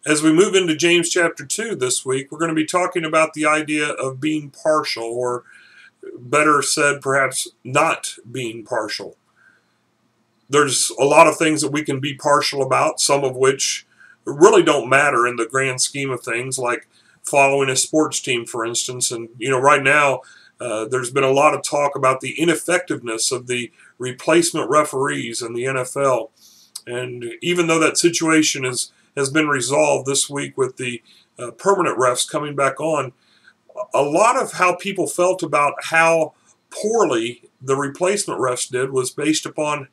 As we move into James chapter 2 this week, we're going to be talking about the idea of being partial, or better said, perhaps not being partial. There's a lot of things that we can be partial about, some of which really don't matter in the grand scheme of things, like following a sports team, for instance. And, right now, there's been a lot of talk about the ineffectiveness of the replacement referees in the NFL. And even though that situation has been resolved this week with the permanent refs coming back on, a lot of how people felt about how poorly the replacement refs did was based upon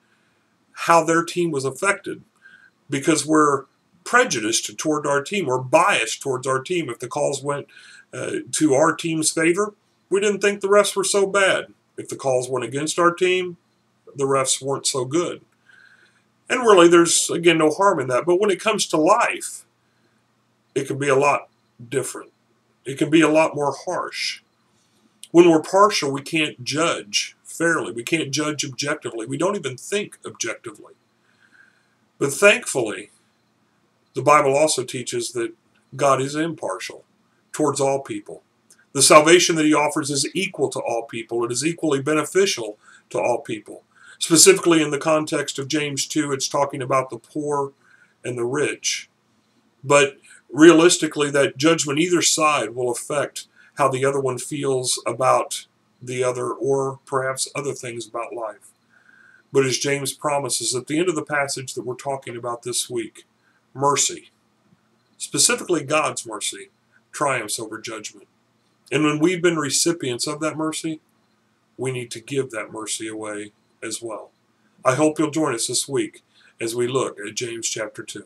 how their team was affected, because we're prejudiced toward our team. We're biased towards our team. If the calls went to our team's favor, we didn't think the refs were so bad. If the calls went against our team, the refs weren't so good. And really, there's, again, no harm in that. But when it comes to life, it can be a lot different. It can be a lot more harsh. When we're partial, we can't judge fairly. We can't judge objectively. We don't even think objectively. But thankfully, the Bible also teaches that God is impartial towards all people. The salvation that he offers is equal to all people. It is equally beneficial to all people. Specifically in the context of James 2, it's talking about the poor and the rich. But realistically, that judgment either side will affect how the other one feels about the other, or perhaps other things about life. But as James promises at the end of the passage that we're talking about this week, mercy, specifically God's mercy, triumphs over judgment. And when we've been recipients of that mercy, we need to give that mercy away as well. I hope you'll join us this week as we look at James chapter 2.